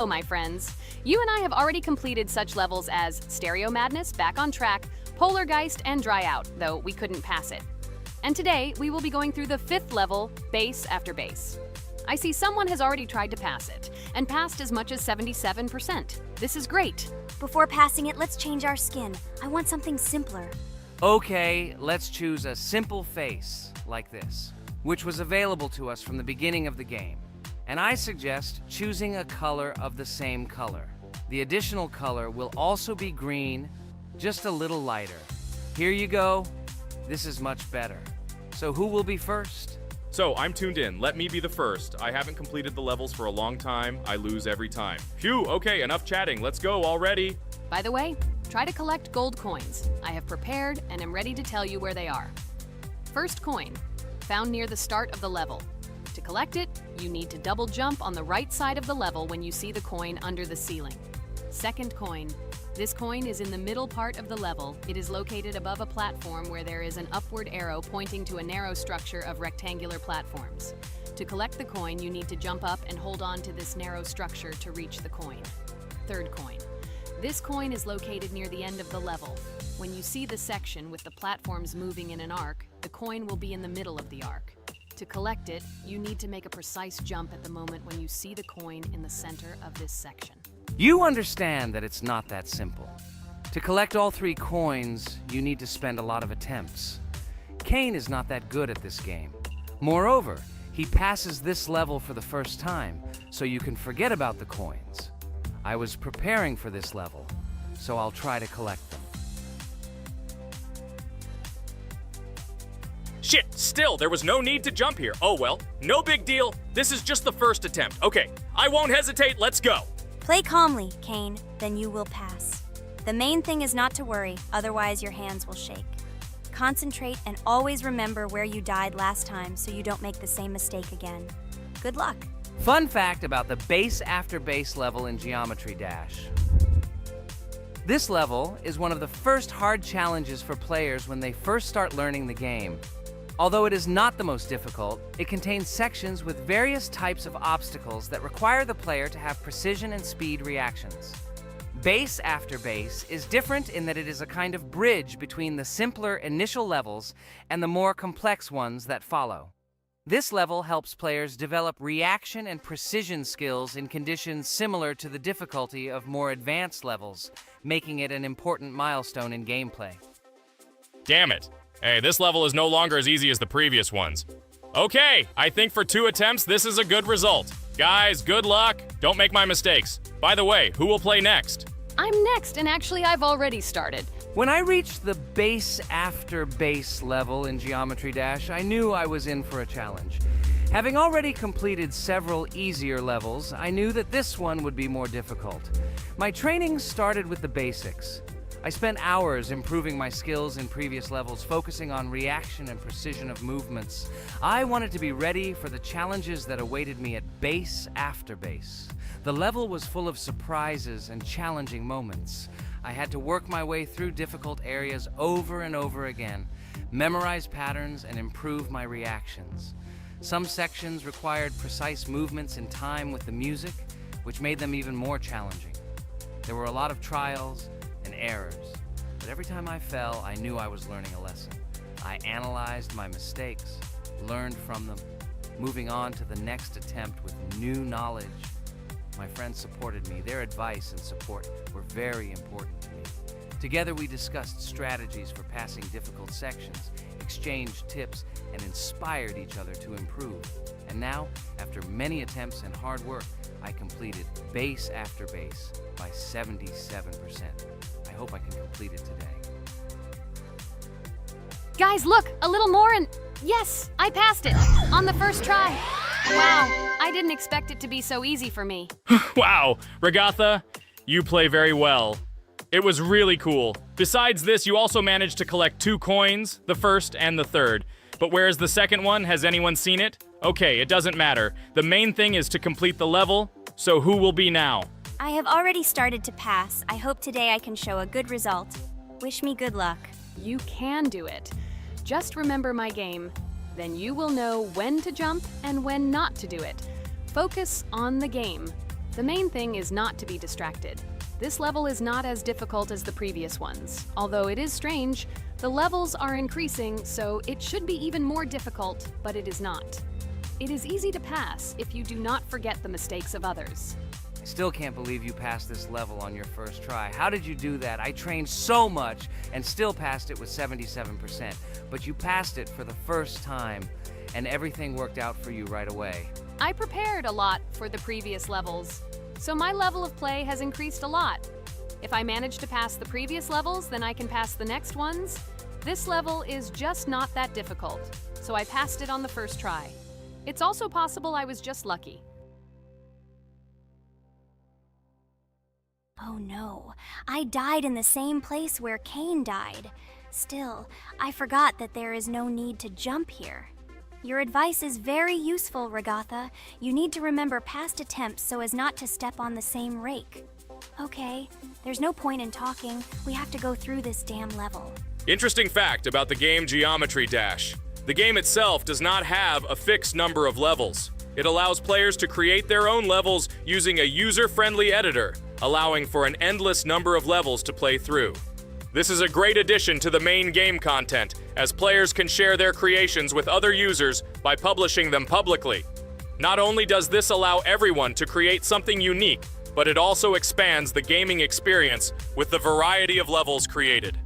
Hello, my friends. You and I have already completed such levels as Stereo Madness, Back on Track, Polargeist, and Dry Out, though we couldn't pass it. And today, we will be going through the 5th level, Base After Base. I see someone has already tried to pass it, and passed as much as 77%. This is great. Before passing it, let's change our skin. I want something simpler. Okay, let's choose a simple face, like this, which was available to us from the beginning of the game. And I suggest choosing a color of the same color. The additional color will also be green, just a little lighter. Here you go. This is much better. So who will be first? So, I'm tuned in. Let me be the first. I haven't completed the levels for a long time. I lose every time. Phew, okay, enough chatting. Let's go already. By the way, try to collect gold coins. I have prepared and am ready to tell you where they are. First coin, found near the start of the level. To collect it, you need to double jump on the right side of the level when you see the coin under the ceiling. Second coin. This coin is in the middle part of the level. It is located above a platform where there is an upward arrow pointing to a narrow structure of rectangular platforms. To collect the coin, you need to jump up and hold on to this narrow structure to reach the coin. Third coin. This coin is located near the end of the level. When you see the section with the platforms moving in an arc, the coin will be in the middle of the arc. To collect it, you need to make a precise jump at the moment when you see the coin in the center of this section. You understand that it's not that simple. To collect all 3 coins, you need to spend a lot of attempts. Cain is not that good at this game. Moreover, he passes this level for the first time, so you can forget about the coins. I was preparing for this level, so I'll try to collect them. Shit, still, there was no need to jump here. Oh well, no big deal. This is just the first attempt. Okay, I won't hesitate, let's go. Play calmly, Cain, then you will pass. The main thing is not to worry, otherwise your hands will shake. Concentrate and always remember where you died last time so you don't make the same mistake again. Good luck. Fun fact about the Base After Base level in Geometry Dash. This level is one of the first hard challenges for players when they first start learning the game. Although it is not the most difficult, it contains sections with various types of obstacles that require the player to have precision and speed reactions. Base After Base is different in that it is a kind of bridge between the simpler initial levels and the more complex ones that follow. This level helps players develop reaction and precision skills in conditions similar to the difficulty of more advanced levels, making it an important milestone in gameplay. Damn it. Hey, this level is no longer as easy as the previous ones. Okay, I think for 2 attempts, this is a good result. Guys, good luck. Don't make my mistakes. By the way, who will play next? I'm next, and actually I've already started. When I reached the Base After Base level in Geometry Dash, I knew I was in for a challenge. Having already completed several easier levels, I knew that this one would be more difficult. My training started with the basics. I spent hours improving my skills in previous levels, focusing on reaction and precision of movements. I wanted to be ready for the challenges that awaited me at Base After Base. The level was full of surprises and challenging moments. I had to work my way through difficult areas over and over again, memorize patterns, and improve my reactions. Some sections required precise movements in time with the music, which made them even more challenging. There were a lot of trials and errors, but every time I fell, I knew I was learning a lesson. I analyzed my mistakes, learned from them, moving on to the next attempt with new knowledge. My friends supported me. Their advice and support were very important to me. Together we discussed strategies for passing difficult sections, exchanged tips, and inspired each other to improve. And now, after many attempts and hard work, I completed Base After Base by 77%. I hope I can complete it today. Guys, look, a little more and yes, I passed it on the first try. Wow, I didn't expect it to be so easy for me. Wow, Regatha, you play very well. It was really cool. Besides this, you also managed to collect 2 coins, the first and the third. But where's the second one? Has anyone seen it? Okay, it doesn't matter. The main thing is to complete the level, so who will be now? I have already started to pass. I hope today I can show a good result. Wish me good luck. You can do it. Just remember my game. Then you will know when to jump and when not to do it. Focus on the game. The main thing is not to be distracted. This level is not as difficult as the previous ones. Although it is strange, the levels are increasing, so it should be even more difficult, but it is not. It is easy to pass if you do not forget the mistakes of others. I still can't believe you passed this level on your first try. How did you do that? I trained so much and still passed it with 77%. But you passed it for the first time, and everything worked out for you right away. I prepared a lot for the previous levels, so my level of play has increased a lot. If I manage to pass the previous levels, then I can pass the next ones. This level is just not that difficult, so I passed it on the first try. It's also possible I was just lucky. Oh no, I died in the same place where Cain died. Still, I forgot that there is no need to jump here. Your advice is very useful, Regatha. You need to remember past attempts so as not to step on the same rake. Okay, there's no point in talking. We have to go through this damn level. Interesting fact about the game Geometry Dash. The game itself does not have a fixed number of levels. It allows players to create their own levels using a user-friendly editor, allowing for an endless number of levels to play through. This is a great addition to the main game content, as players can share their creations with other users by publishing them publicly. Not only does this allow everyone to create something unique, but it also expands the gaming experience with the variety of levels created.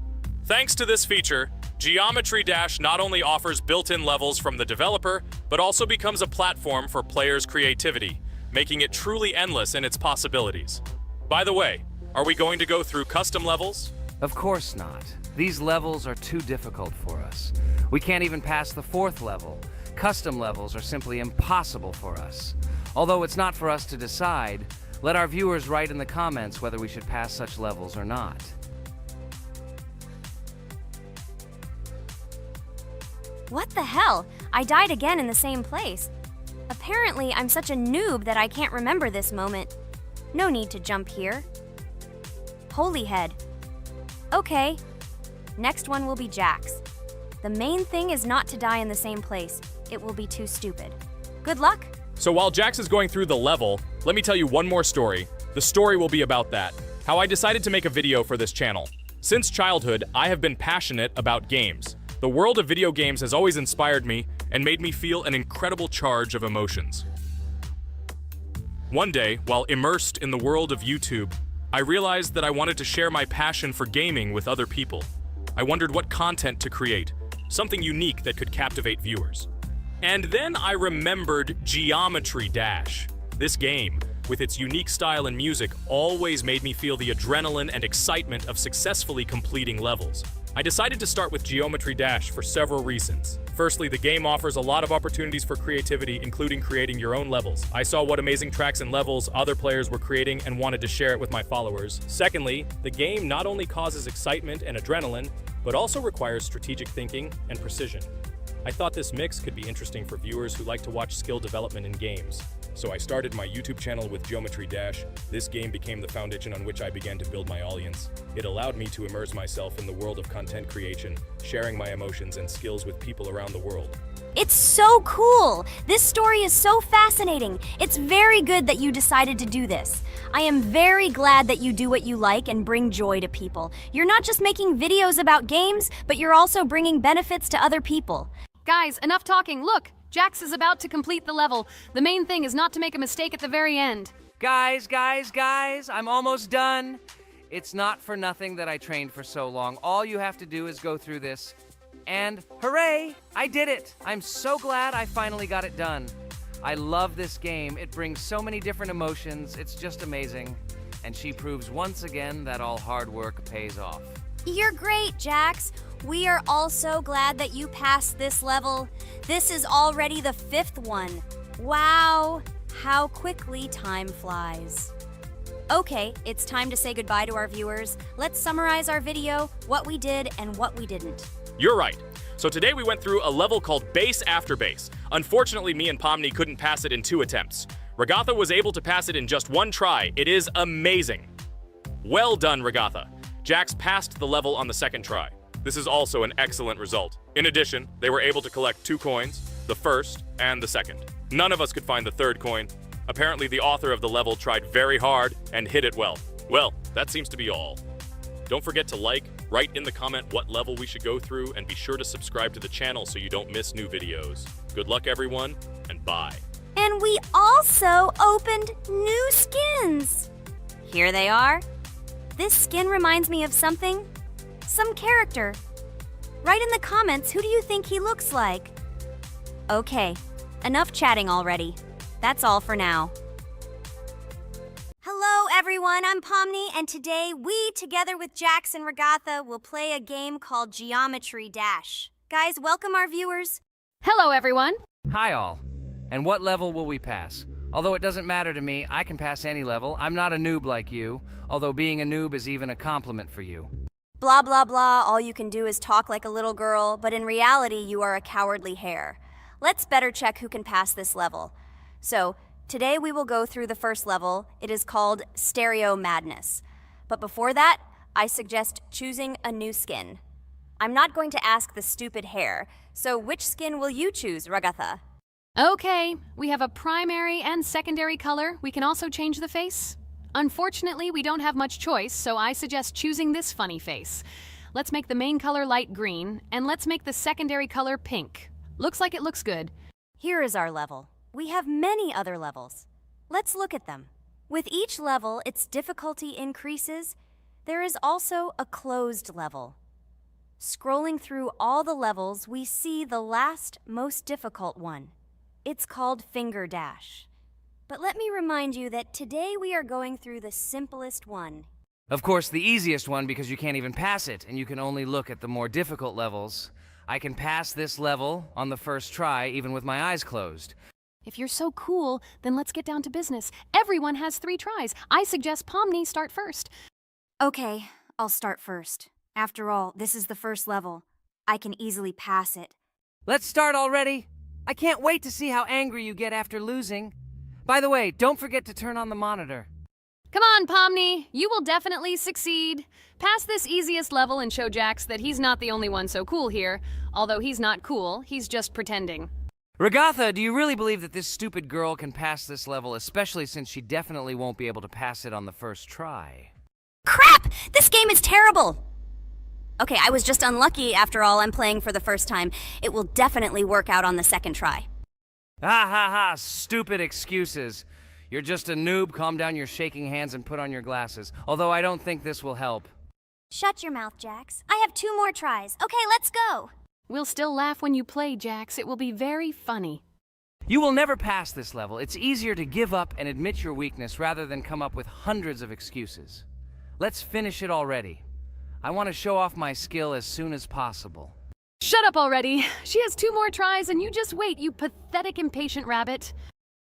Thanks to this feature, Geometry Dash not only offers built-in levels from the developer, but also becomes a platform for players' creativity, making it truly endless in its possibilities. By the way, are we going to go through custom levels? Of course not. These levels are too difficult for us. We can't even pass the 4th level. Custom levels are simply impossible for us. Although it's not for us to decide, let our viewers write in the comments whether we should pass such levels or not. What the hell? I died again in the same place. Apparently, I'm such a noob that I can't remember this moment. No need to jump here. Holy head. Okay. Next one will be Jax. The main thing is not to die in the same place. It will be too stupid. Good luck. So while Jax is going through the level, let me tell you one more story. The story will be about that. How I decided to make a video for this channel. Since childhood, I have been passionate about games. The world of video games has always inspired me and made me feel an incredible charge of emotions. One day, while immersed in the world of YouTube, I realized that I wanted to share my passion for gaming with other people. I wondered what content to create, something unique that could captivate viewers. And then I remembered Geometry Dash. This game, with its unique style and music, always made me feel the adrenaline and excitement of successfully completing levels. I decided to start with Geometry Dash for several reasons. Firstly, the game offers a lot of opportunities for creativity, including creating your own levels. I saw what amazing tracks and levels other players were creating and wanted to share it with my followers. Secondly, the game not only causes excitement and adrenaline, but also requires strategic thinking and precision. I thought this mix could be interesting for viewers who like to watch skill development in games. So I started my YouTube channel with Geometry Dash. This game became the foundation on which I began to build my audience. It allowed me to immerse myself in the world of content creation, sharing my emotions and skills with people around the world. It's so cool! This story is so fascinating. It's very good that you decided to do this. I am very glad that you do what you like and bring joy to people. You're not just making videos about games, but you're also bringing benefits to other people. Guys, enough talking. Look, Jax is about to complete the level. The main thing is not to make a mistake at the very end. Guys, I'm almost done. It's not for nothing that I trained for so long. All you have to do is go through this. And hooray, I did it. I'm so glad I finally got it done. I love this game. It brings so many different emotions. It's just amazing. And she proves once again that all hard work pays off. You're great, Jax. We are all so glad that you passed this level. This is already the 5th one. Wow, how quickly time flies. Okay, it's time to say goodbye to our viewers. Let's summarize our video, what we did and what we didn't. You're right. So today we went through a level called Base After Base. Unfortunately, me and Pomni couldn't pass it in 2 attempts. Regatha was able to pass it in just 1 try. It is amazing. Well done, Regatha. Jax passed the level on the 2nd try. This is also an excellent result. In addition, they were able to collect 2 coins, the 1st and the 2nd. None of us could find the 3rd coin. Apparently the author of the level tried very hard and hit it well. Well, that seems to be all. Don't forget to like, write in the comment what level we should go through, and be sure to subscribe to the channel so you don't miss new videos. Good luck everyone, and bye. And we also opened new skins. Here they are. This skin reminds me of something, some character. Write in the comments, who do you think he looks like? Okay, enough chatting already. That's all for now. Hello everyone, I'm Pomni, and today we, together with Jax and Regatha, will play a game called Geometry Dash. Guys, welcome our viewers. Hello, everyone. Hi all. And what level will we pass? Although it doesn't matter to me, I can pass any level. I'm not a noob like you, although being a noob is even a compliment for you. Blah blah blah, all you can do is talk like a little girl, but in reality you are a cowardly hare. Let's better check who can pass this level. So, today we will go through the first level. It is called Stereo Madness. But before that, I suggest choosing a new skin. I'm not going to ask the stupid hare, so which skin will you choose, Regatha? Okay, we have a primary and secondary color. We can also change the face. Unfortunately, we don't have much choice, so I suggest choosing this funny face. Let's make the main color light green, and let's make the secondary color pink. Looks like it looks good. Here is our level. We have many other levels. Let's look at them. With each level, its difficulty increases. There is also a closed level. Scrolling through all the levels, we see the last, most difficult one. It's called Finger Dash. But let me remind you that today we are going through the simplest one. Of course, the easiest one because you can't even pass it, and you can only look at the more difficult levels. I can pass this level on the first try, even with my eyes closed. If you're so cool, then let's get down to business. Everyone has 3 tries. I suggest Pomni start first. Okay, I'll start first. After all, this is the first level. I can easily pass it. Let's start already! I can't wait to see how angry you get after losing. By the way, don't forget to turn on the monitor. Come on, Pomni. You will definitely succeed. Pass this easiest level and show Jax that he's not the only one so cool here. Although he's not cool, he's just pretending. Regatha, do you really believe that this stupid girl can pass this level, especially since she definitely won't be able to pass it on the first try? Crap! This game is terrible! Okay, I was just unlucky. After all, I'm playing for the first time. It will definitely work out on the second try. Ha ha ha, stupid excuses. You're just a noob, calm down your shaking hands and put on your glasses. Although I don't think this will help. Shut your mouth, Jax. I have 2 more tries. Okay, let's go! We'll still laugh when you play, Jax. It will be very funny. You will never pass this level. It's easier to give up and admit your weakness rather than come up with hundreds of excuses. Let's finish it already. I want to show off my skill as soon as possible. Shut up already. She has 2 more tries and you just wait, you pathetic impatient rabbit.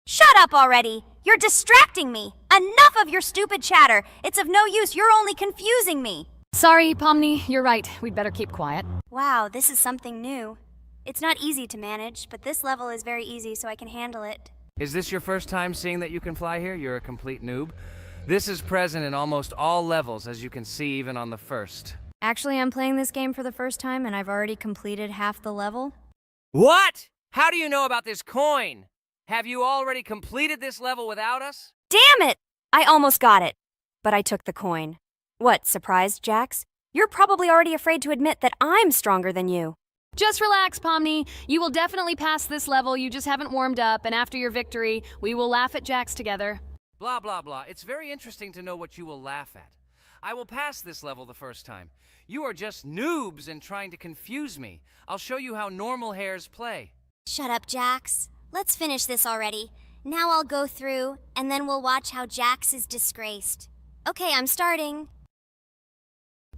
Shut up already! You're distracting me! Enough of your stupid chatter! It's of no use, you're only confusing me! Sorry, Pomni, you're right. We'd better keep quiet. Wow, this is something new. It's not easy to manage, but this level is very easy, so I can handle it. Is this your first time seeing that you can fly here? You're a complete noob. This is present in almost all levels, as you can see even on the first. Actually, I'm playing this game for the first time, and I've already completed half the level. What? How do you know about this coin? Have you already completed this level without us? Damn it! I almost got it, but I took the coin. What, surprised, Jax? You're probably already afraid to admit that I'm stronger than you. Just relax, Pomni. You will definitely pass this level. You just haven't warmed up, and after your victory, we will laugh at Jax together. Blah, blah, blah. It's very interesting to know what you will laugh at. I will pass this level the first time. You are just noobs and trying to confuse me. I'll show you how normal hares play. Shut up, Jax. Let's finish this already. Now I'll go through, and then we'll watch how Jax is disgraced. Okay, I'm starting.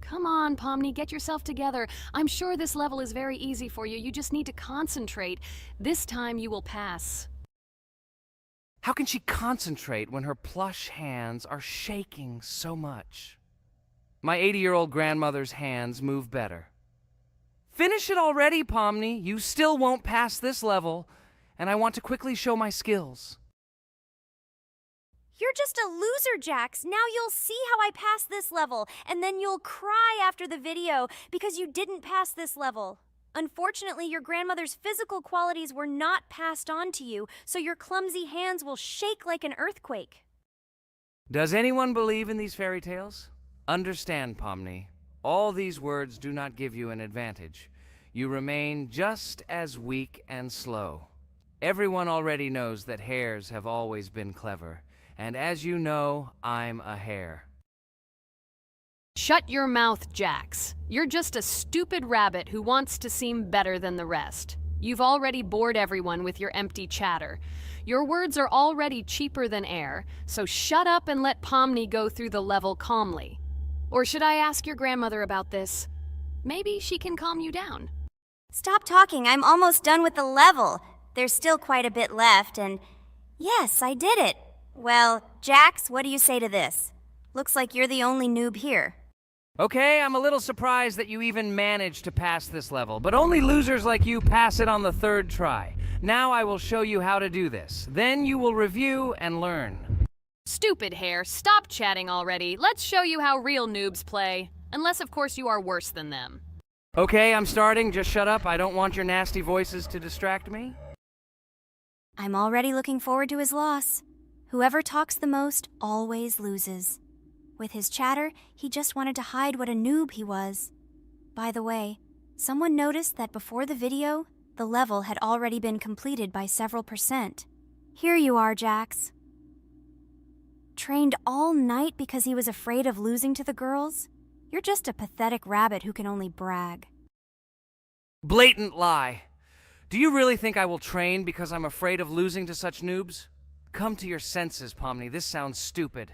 Come on, Pomni, get yourself together. I'm sure this level is very easy for you. You just need to concentrate. This time you will pass. How can she concentrate when her plush hands are shaking so much? My 80-year-old grandmother's hands move better. Finish it already, Pomni. You still won't pass this level, and I want to quickly show my skills. You're just a loser, Jax. Now you'll see how I pass this level, and then you'll cry after the video because you didn't pass this level. Unfortunately, your grandmother's physical qualities were not passed on to you, so your clumsy hands will shake like an earthquake. Does anyone believe in these fairy tales? Understand, Pomni. All these words do not give you an advantage. You remain just as weak and slow. Everyone already knows that hares have always been clever, and as you know, I'm a hare. Shut your mouth, Jax. You're just a stupid rabbit who wants to seem better than the rest. You've already bored everyone with your empty chatter. Your words are already cheaper than air, so shut up and let Pomni go through the level calmly. Or should I ask your grandmother about this? Maybe she can calm you down. Stop talking, I'm almost done with the level. There's still quite a bit left, and yes, I did it. Well, Jax, what do you say to this? Looks like you're the only noob here. Okay, I'm a little surprised that you even managed to pass this level, but only losers like you pass it on the third try. Now I will show you how to do this. Then you will review and learn. Stupid hare, stop chatting already. Let's show you how real noobs play. Unless, of course, you are worse than them. Okay, I'm starting. Just shut up. I don't want your nasty voices to distract me. I'm already looking forward to his loss. Whoever talks the most always loses. With his chatter, he just wanted to hide what a noob he was. By the way, someone noticed that before the video, the level had already been completed by several %. Here you are, Jax. Trained all night because he was afraid of losing to the girls? You're just a pathetic rabbit who can only brag. Blatant lie. Do you really think I will train because I'm afraid of losing to such noobs? Come to your senses, Pomni. This sounds stupid.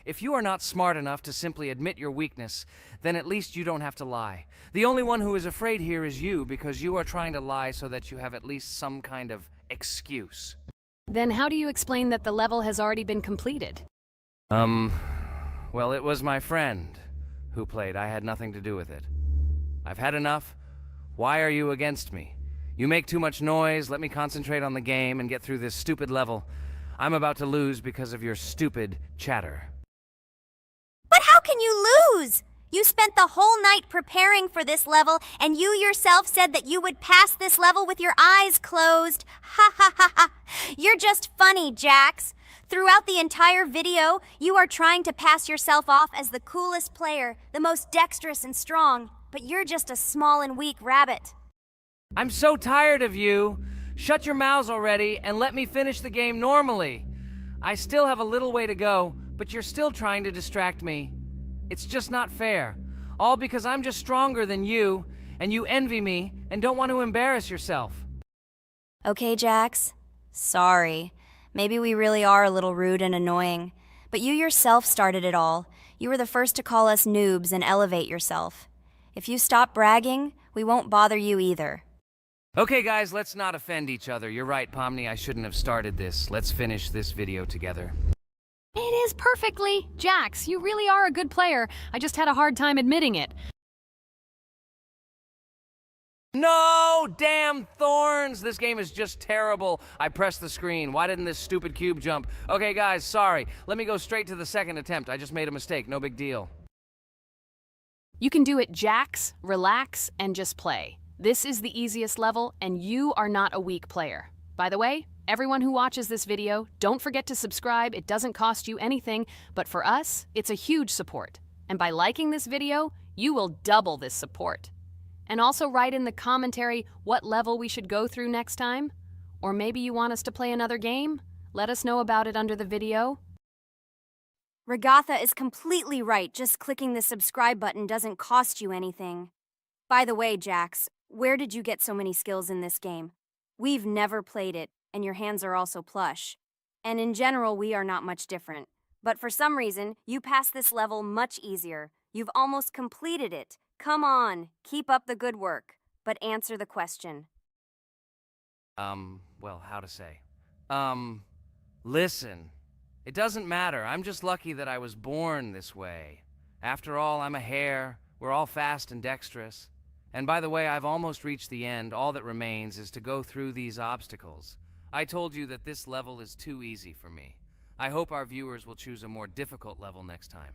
If you are not smart enough to simply admit your weakness, then at least you don't have to lie. The only one who is afraid here is you, because you are trying to lie so that you have at least some kind of excuse. Then how do you explain that the level has already been completed? Well, it was my friend who played. I had nothing to do with it. I've had enough. Why are you against me? You make too much noise. Let me concentrate on the game and get through this stupid level. I'm about to lose because of your stupid chatter. But how can you lose? You spent the whole night preparing for this level, and you yourself said that you would pass this level with your eyes closed. Ha ha ha ha. You're just funny, Jax. Throughout the entire video, you are trying to pass yourself off as the coolest player, the most dexterous and strong, but you're just a small and weak rabbit. I'm so tired of you. Shut your mouths already and let me finish the game normally. I still have a little way to go, but you're still trying to distract me. It's just not fair. All because I'm just stronger than you, and you envy me and don't want to embarrass yourself. Okay, Jax. Sorry. Maybe we really are a little rude and annoying. But you yourself started it all. You were the first to call us noobs and elevate yourself. If you stop bragging, we won't bother you either. Okay, guys, let's not offend each other. You're right, Pomni, I shouldn't have started this. Let's finish this video together. It is perfectly. Jax, you really are a good player. I just had a hard time admitting it. No! Damn thorns! This game is just terrible. I pressed the screen. Why didn't this stupid cube jump? Okay, guys, sorry. Let me go straight to the second attempt. I just made a mistake. No big deal. You can do it, Jax, relax, and just play. This is the easiest level, and you are not a weak player. By the way, everyone who watches this video, don't forget to subscribe. It doesn't cost you anything, but for us, it's a huge support. And by liking this video, you will double this support. And also write in the commentary what level we should go through next time. Or maybe you want us to play another game? Let us know about it under the video. Regatha is completely right. Just clicking the subscribe button doesn't cost you anything. By the way, Jax, where did you get so many skills in this game? We've never played it, and your hands are also plush. And in general, we are not much different. But for some reason, you passed this level much easier. You've almost completed it. Come on, keep up the good work, but answer the question. Well, how to say? Listen. It doesn't matter. I'm just lucky that I was born this way. After all, I'm a hare. We're all fast and dexterous. And by the way, I've almost reached the end. All that remains is to go through these obstacles. I told you that this level is too easy for me. I hope our viewers will choose a more difficult level next time.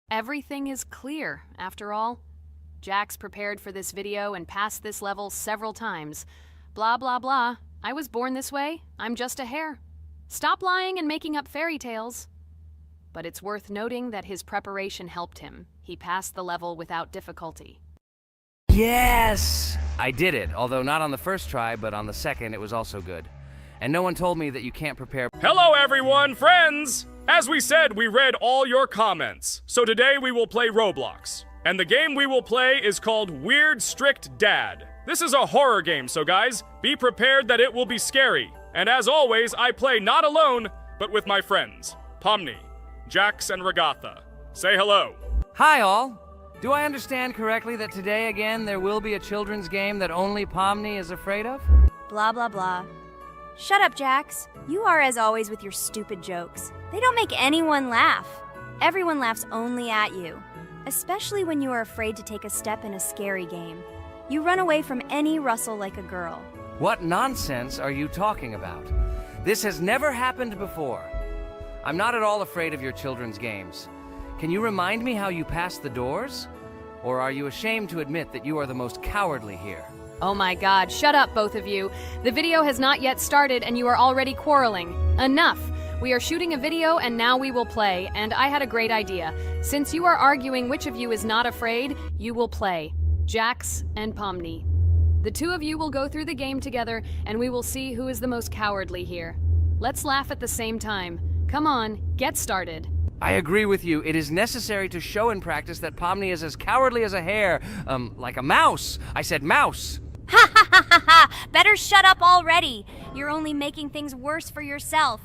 Everything is clear, after all. Jax prepared for this video and passed this level several times. Blah, blah, blah. I was born this way. I'm just a hare. Stop lying and making up fairy tales. But it's worth noting that his preparation helped him. He passed the level without difficulty. Yes! I did it, although not on the first try, but on the second it was also good. And no one told me that you can't prepare. Hello everyone, friends! As we said, we read all your comments. So today we will play Roblox. And the game we will play is called Weird Strict Dad. This is a horror game, so guys, be prepared that it will be scary. And as always, I play not alone, but with my friends, Pomni, Jax, and Regatha. Say hello. Hi all! Do I understand correctly that today again there will be a children's game that only Pomni is afraid of? Blah, blah, blah. Shut up, Jax. You are as always with your stupid jokes. They don't make anyone laugh. Everyone laughs only at you, especially when you are afraid to take a step in a scary game. You run away from any rustle like a girl. What nonsense are you talking about? This has never happened before. I'm not at all afraid of your children's games. Can you remind me how you passed the doors? Or are you ashamed to admit that you are the most cowardly here? Oh my god, shut up, both of you. The video has not yet started and you are already quarreling. Enough! We are shooting a video and now we will play, and I had a great idea. Since you are arguing which of you is not afraid, you will play. Jax and Pomni. The two of you will go through the game together and we will see who is the most cowardly here. Let's laugh at the same time. Come on, get started. I agree with you. It is necessary to show in practice that Pomni is as cowardly as a hare. Like a mouse. I said mouse. Ha ha ha ha ha! Better shut up already. You're only making things worse for yourself.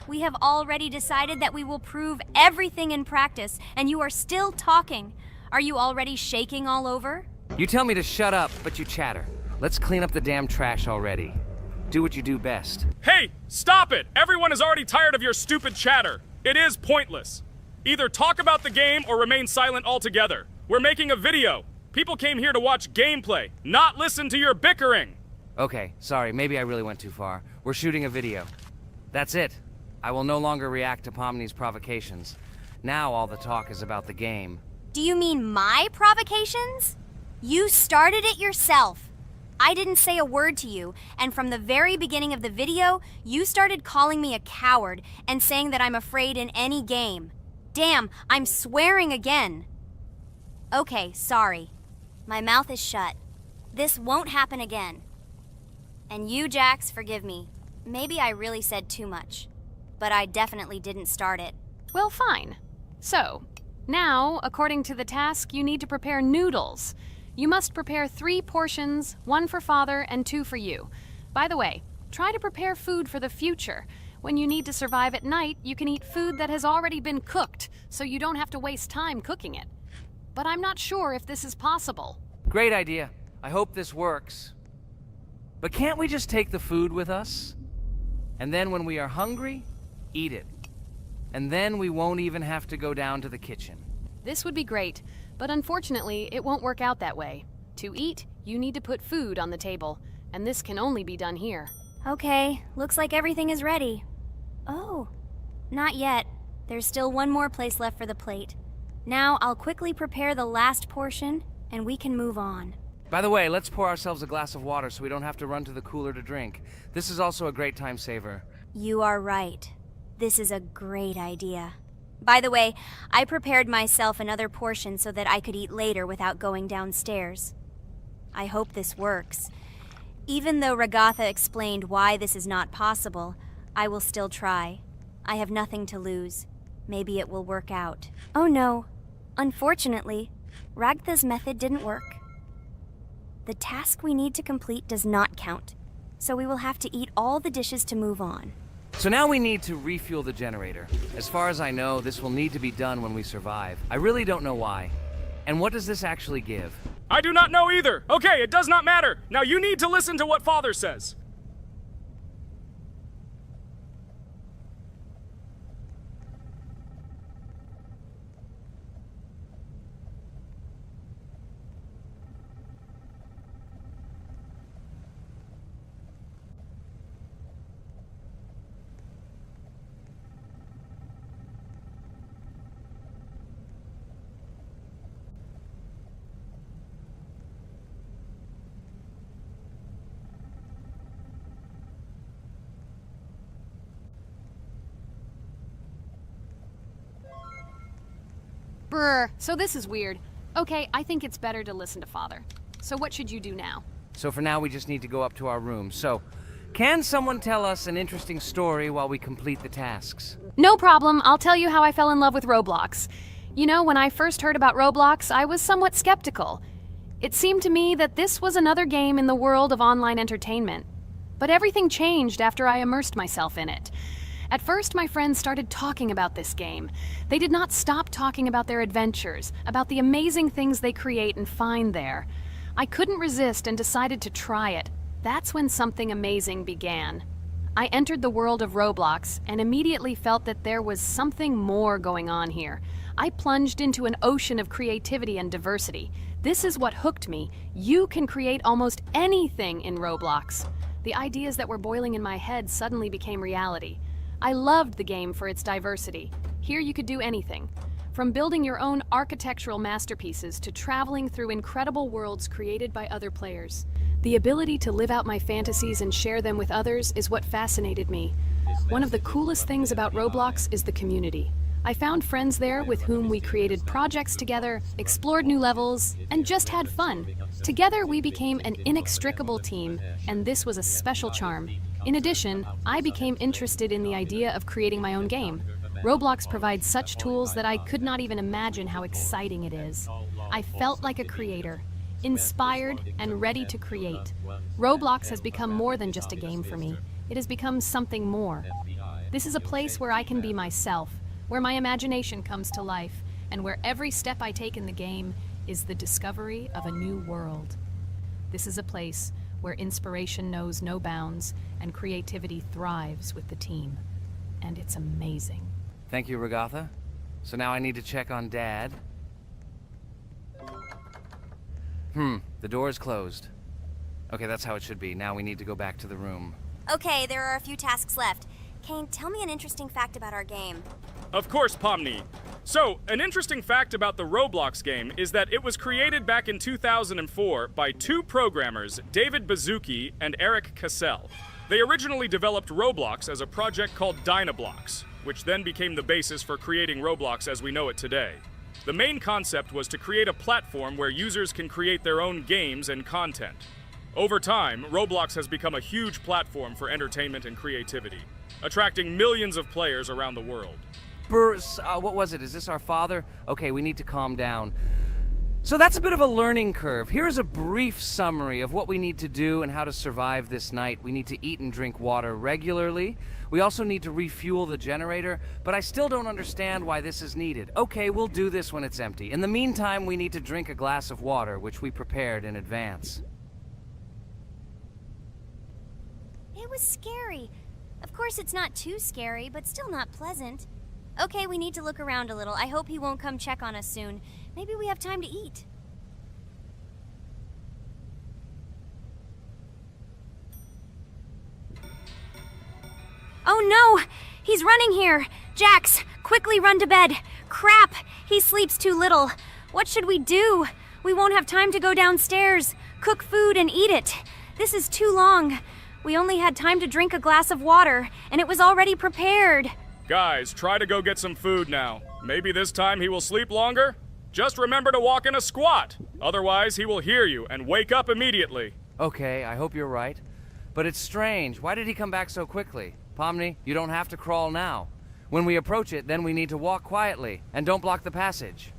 We have already decided that we will prove everything in practice, and you are still talking. Are you already shaking all over? You tell me to shut up, but you chatter. Let's clean up the damn trash already. Do what you do best. Hey, stop it! Everyone is already tired of your stupid chatter. It is pointless. Either talk about the game or remain silent altogether. We're making a video. People came here to watch gameplay, not listen to your bickering. Okay, sorry, maybe I really went too far. We're shooting a video. That's it. I will no longer react to Pomni's provocations. Now all the talk is about the game. Do you mean my provocations? You started it yourself. I didn't say a word to you, and from the very beginning of the video, you started calling me a coward and saying that I'm afraid in any game. Damn, I'm swearing again. Okay, sorry. My mouth is shut. This won't happen again. And you, Jax, forgive me. Maybe I really said too much, but I definitely didn't start it. Well, fine. So, now, according to the task, you need to prepare noodles. You must prepare 3 portions, 1 for father and 2 for you. By the way, try to prepare food for the future. When you need to survive at night, you can eat food that has already been cooked, so you don't have to waste time cooking it. But I'm not sure if this is possible. Great idea. I hope this works. But can't we just take the food with us? And then when we are hungry, eat it. And then we won't even have to go down to the kitchen. This would be great, but unfortunately, it won't work out that way. To eat, you need to put food on the table, and this can only be done here. Okay, looks like everything is ready. Oh, not yet. There's still one more place left for the plate. Now I'll quickly prepare the last portion, and we can move on. By the way, let's pour ourselves a glass of water so we don't have to run to the cooler to drink. This is also a great time saver. You are right. This is a great idea. By the way, I prepared myself another portion so that I could eat later without going downstairs. I hope this works. Even though Regatha explained why this is not possible, I will still try. I have nothing to lose. Maybe it will work out. Oh no. Unfortunately, Ragatha's method didn't work. The task we need to complete does not count, so we will have to eat all the dishes to move on. So now we need to refuel the generator. As far as I know, this will need to be done when we survive. I really don't know why. And what does this actually give? I do not know either. Okay, it does not matter. Now you need to listen to what Father says. Brr, so this is weird. Okay, I think it's better to listen to Father. So what should you do now? So for now, we just need to go up to our room. So, can someone tell us an interesting story while we complete the tasks? No problem, I'll tell you how I fell in love with Roblox. You know, when I first heard about Roblox, I was somewhat skeptical. It seemed to me that this was another game in the world of online entertainment. But everything changed after I immersed myself in it. At first, my friends started talking about this game. They did not stop talking about their adventures, about the amazing things they create and find there. I couldn't resist and decided to try it. That's when something amazing began. I entered the world of Roblox and immediately felt that there was something more going on here. I plunged into an ocean of creativity and diversity. This is what hooked me. You can create almost anything in Roblox. The ideas that were boiling in my head suddenly became reality. I loved the game for its diversity. Here you could do anything. From building your own architectural masterpieces to traveling through incredible worlds created by other players. The ability to live out my fantasies and share them with others is what fascinated me. One of the coolest things about Roblox is the community. I found friends there with whom we created projects together, explored new levels, and just had fun. Together we became an inextricable team, and this was a special charm. In addition, I became interested in the idea of creating my own game. Roblox provides such tools that I could not even imagine how exciting it is. I felt like a creator, inspired and ready to create. Roblox has become more than just a game for me. It has become something more. This is a place where I can be myself, where my imagination comes to life, and where every step I take in the game is the discovery of a new world. This is a place where inspiration knows no bounds and creativity thrives with the team. And it's amazing. Thank you, Regatha. So now I need to check on Dad. The door is closed. Okay, that's how it should be. Now we need to go back to the room. Okay, there are a few tasks left. Kane, tell me an interesting fact about our game. Of course, Pomni. So, an interesting fact about the Roblox game is that it was created back in 2004 by two programmers, David Baszucki and Eric Cassell. They originally developed Roblox as a project called Dynablocks, which then became the basis for creating Roblox as we know it today. The main concept was to create a platform where users can create their own games and content. Over time, Roblox has become a huge platform for entertainment and creativity, attracting millions of players around the world. What was it? Is this our father? Okay, we need to calm down. So that's a bit of a learning curve. Here's a brief summary of what we need to do and how to survive this night. We need to eat and drink water regularly. We also need to refuel the generator, but I still don't understand why this is needed. Okay, we'll do this when it's empty. In the meantime, we need to drink a glass of water, which we prepared in advance. It was scary. Of course, it's not too scary, but still not pleasant. Okay, we need to look around a little. I hope he won't come check on us soon. Maybe we have time to eat. Oh no! He's running here! Jax, quickly run to bed! Crap! He sleeps too little. What should we do? We won't have time to go downstairs, cook food and eat it. This is too long. We only had time to drink a glass of water, and it was already prepared. Guys, try to go get some food now. Maybe this time he will sleep longer? Just remember to walk in a squat. Otherwise, he will hear you and wake up immediately. Okay, I hope you're right. But it's strange. Why did he come back so quickly? Pomni, you don't have to crawl now. When we approach it, then we need to walk quietly, and don't block the passage.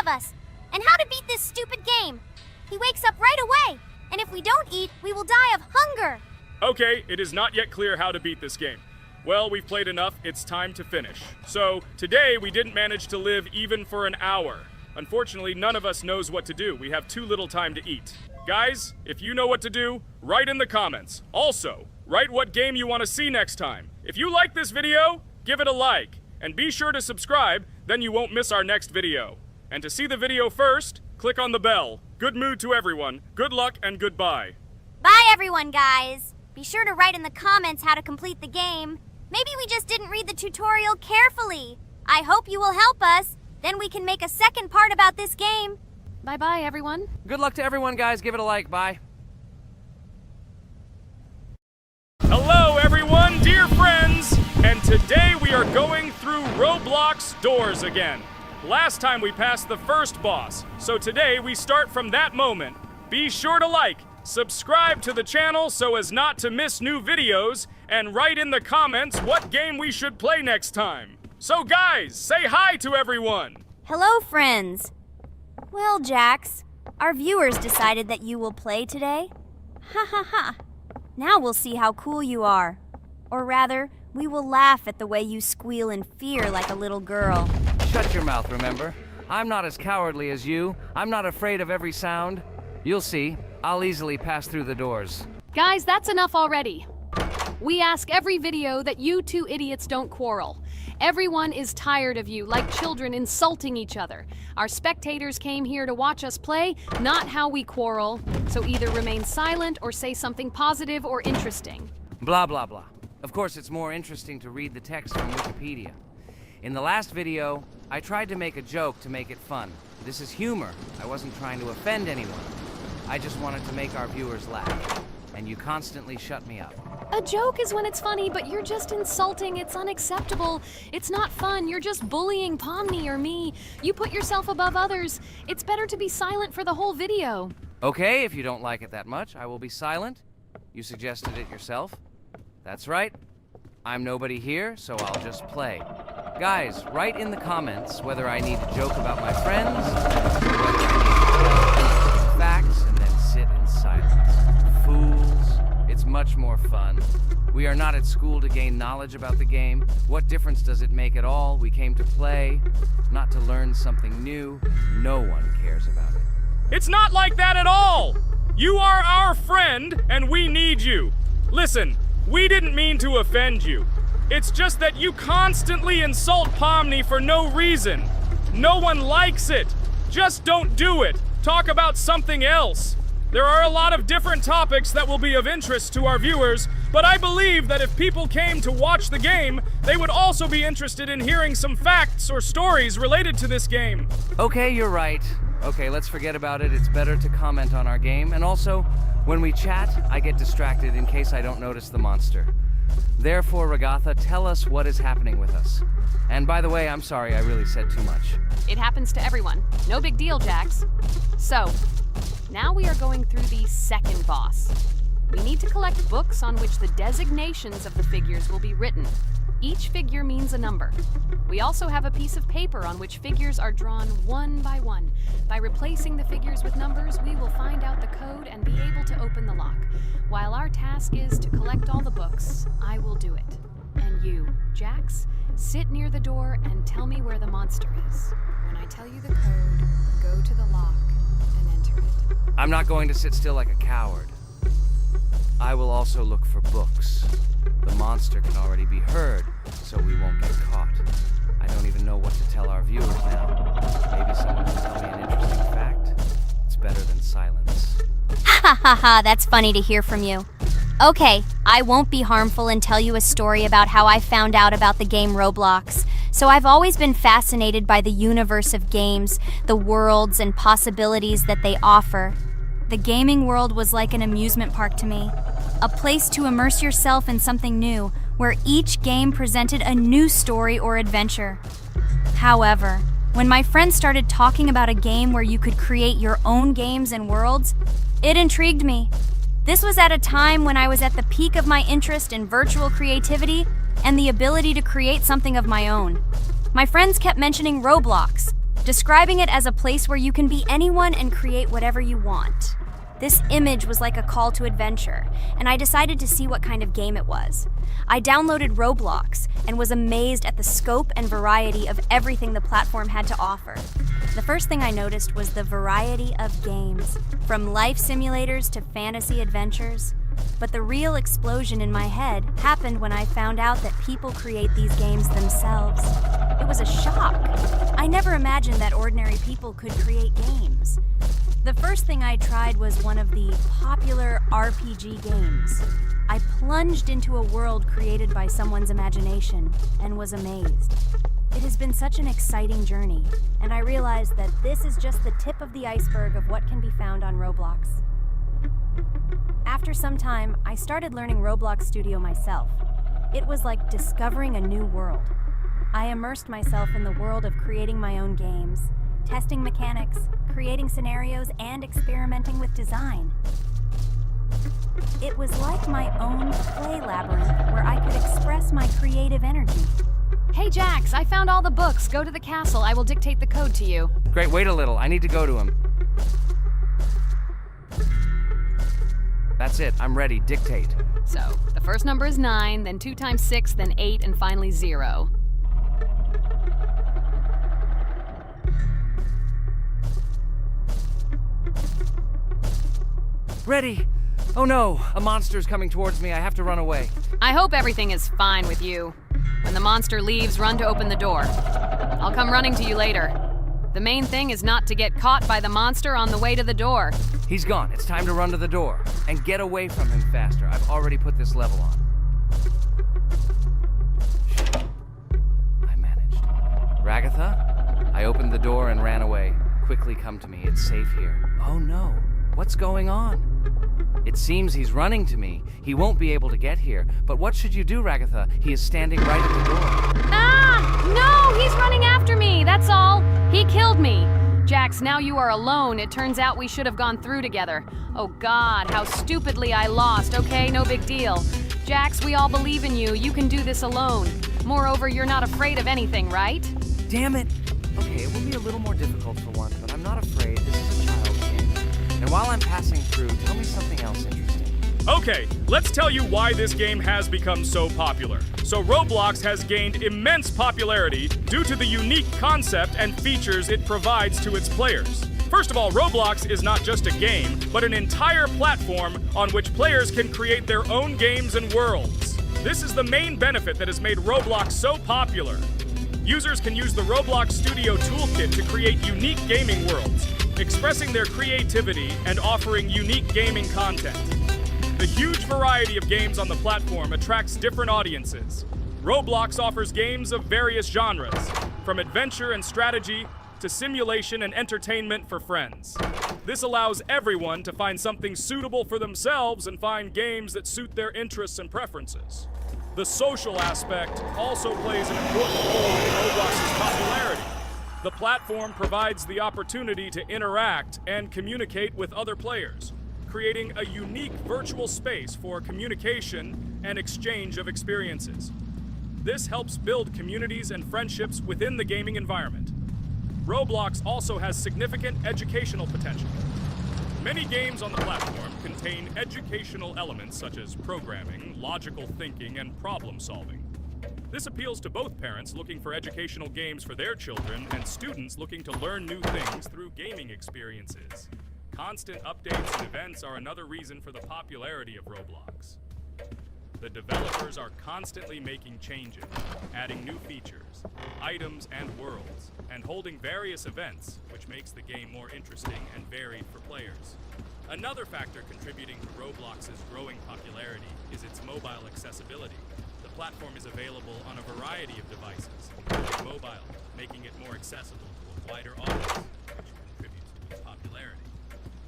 Us. And how to beat this stupid game. He wakes up right away, and if we don't eat, we will die of hunger. Okay, it is not yet clear how to beat this game. Well, we've played enough, it's time to finish. So, today we didn't manage to live even for an hour. Unfortunately, none of us knows what to do. We have too little time to eat. Guys, if you know what to do, write in the comments. Also, write what game you want to see next time. If you like this video, give it a like. And be sure to subscribe, then you won't miss our next video. And to see the video first, click on the bell. Good mood to everyone. Good luck and goodbye. Bye everyone, guys. Be sure to write in the comments how to complete the game. Maybe we just didn't read the tutorial carefully. I hope you will help us. Then we can make a second part about this game. Bye-bye, everyone. Good luck to everyone, guys. Give it a like. Bye. Hello, everyone, dear friends! And today we are going through Roblox doors again. Last time we passed the first boss, so today we start from that moment. Be sure to like, subscribe to the channel so as not to miss new videos, and write in the comments what game we should play next time. So guys, say hi to everyone! Hello, friends. Well, Jax, our viewers decided that you will play today. Ha ha ha. Now we'll see how cool you are. Or rather, we will laugh at the way you squeal in fear like a little girl. Shut your mouth, remember? I'm not as cowardly as you. I'm not afraid of every sound. You'll see. I'll easily pass through the doors. Guys, that's enough already. We ask every video that you two idiots don't quarrel. Everyone is tired of you, like children insulting each other. Our spectators came here to watch us play, not how we quarrel. So either remain silent or say something positive or interesting. Blah, blah, blah. Of course, it's more interesting to read the text from Wikipedia. In the last video, I tried to make a joke to make it fun. This is humor. I wasn't trying to offend anyone. I just wanted to make our viewers laugh. And you constantly shut me up. A joke is when it's funny, but you're just insulting. It's unacceptable. It's not fun. You're just bullying Pomni or me. You put yourself above others. It's better to be silent for the whole video. Okay, if you don't like it that much, I will be silent. You suggested it yourself. That's right. I'm nobody here, so I'll just play. Guys, write in the comments whether I need to joke about my friends, or whether I need to facts and then sit in silence. Fools. It's much more fun. We are not at school to gain knowledge about the game. What difference does it make at all? We came to play, not to learn something new. No one cares about it. It's not like that at all! You are our friend, and we need you. Listen, we didn't mean to offend you. It's just that you constantly insult Pomni for no reason. No one likes it. Just don't do it. Talk about something else. There are a lot of different topics that will be of interest to our viewers, but I believe that if people came to watch the game, they would also be interested in hearing some facts or stories related to this game. Okay, you're right. Okay, let's forget about it. It's better to comment on our game. And also, when we chat, I get distracted in case I don't notice the monster. Therefore, Regatha, tell us what is happening with us. And by the way, I'm sorry, I really said too much. It happens to everyone. No big deal, Jax. So, now we are going through the second boss. We need to collect books on which the designations of the figures will be written. Each figure means a number. We also have a piece of paper on which figures are drawn one by one. By replacing the figures with numbers, we will find out the code and be able to open the lock. While our task is to collect all the books, I will do it. And you, Jax, sit near the door and tell me where the monster is. When I tell you the code, go to the lock and enter it. I'm not going to sit still like a coward. I will also look for books. The monster can already be heard, so we won't get caught. I don't even know what to tell our viewers now. Maybe someone can tell me an interesting fact. It's better than silence. Ha ha ha, that's funny to hear from you. Okay, I won't be harmful and tell you a story about how I found out about the game Roblox. So I've always been fascinated by the universe of games, the worlds and possibilities that they offer. The gaming world was like an amusement park to me, a place to immerse yourself in something new, where each game presented a new story or adventure. However, when my friends started talking about a game where you could create your own games and worlds, it intrigued me. This was at a time when I was at the peak of my interest in virtual creativity and the ability to create something of my own. My friends kept mentioning Roblox, describing it as a place where you can be anyone and create whatever you want. This image was like a call to adventure, and I decided to see what kind of game it was. I downloaded Roblox and was amazed at the scope and variety of everything the platform had to offer. The first thing I noticed was the variety of games, from life simulators to fantasy adventures. But the real explosion in my head happened when I found out that people create these games themselves. It was a shock. I never imagined that ordinary people could create games. The first thing I tried was one of the popular RPG games. I plunged into a world created by someone's imagination and was amazed. It has been such an exciting journey, and I realized that this is just the tip of the iceberg of what can be found on Roblox. After some time, I started learning Roblox Studio myself. It was like discovering a new world. I immersed myself in the world of creating my own games, testing mechanics, creating scenarios, and experimenting with design. It was like my own play labyrinth where I could express my creative energy. Hey Jax, I found all the books. Go to the castle. I will dictate the code to you. Great, wait a little. I need to go to him. That's it. I'm ready. Dictate. So, the first number is 9, then 2 times 6, then 8, and finally 0. Ready. Oh no, a monster's coming towards me. I have to run away. I hope everything is fine with you. When the monster leaves, run to open the door. I'll come running to you later. The main thing is not to get caught by the monster on the way to the door. He's gone. It's time to run to the door. And get away from him faster. I've already put this level on. I managed. Ragatha? I opened the door and ran away. Quickly come to me. It's safe here. Oh no. What's going on? It seems he's running to me. He won't be able to get here. But what should you do, Ragatha? He is standing right at the door. Ah! No! He's running after me! That's all! He killed me! Jax, now you are alone. It turns out we should have gone through together. Oh God, how stupidly I lost. Okay, no big deal. Jax, we all believe in you. You can do this alone. Moreover, you're not afraid of anything, right? Damn it! Okay, it will be a little more difficult for once, but I'm not afraid. This is a child's game. And while I'm passing through, tell me something else interesting. Okay, let's tell you why this game has become so popular. So Roblox has gained immense popularity due to the unique concept and features it provides to its players. First of all, Roblox is not just a game, but an entire platform on which players can create their own games and worlds. This is the main benefit that has made Roblox so popular. Users can use the Roblox Studio Toolkit to create unique gaming worlds, expressing their creativity and offering unique gaming content. The huge variety of games on the platform attracts different audiences. Roblox offers games of various genres, from adventure and strategy to simulation and entertainment for friends. This allows everyone to find something suitable for themselves and find games that suit their interests and preferences. The social aspect also plays an important role in Roblox's popularity. The platform provides the opportunity to interact and communicate with other players, creating a unique virtual space for communication and exchange of experiences. This helps build communities and friendships within the gaming environment. Roblox also has significant educational potential. Many games on the platform contain educational elements such as programming, logical thinking, and problem solving. This appeals to both parents looking for educational games for their children and students looking to learn new things through gaming experiences. Constant updates and events are another reason for the popularity of Roblox. The developers are constantly making changes, adding new features, items, and worlds, and holding various events, which makes the game more interesting and varied for players. Another factor contributing to Roblox's growing popularity is its mobile accessibility. The platform is available on a variety of devices, including mobile, making it more accessible to a wider audience, which contributes to its popularity.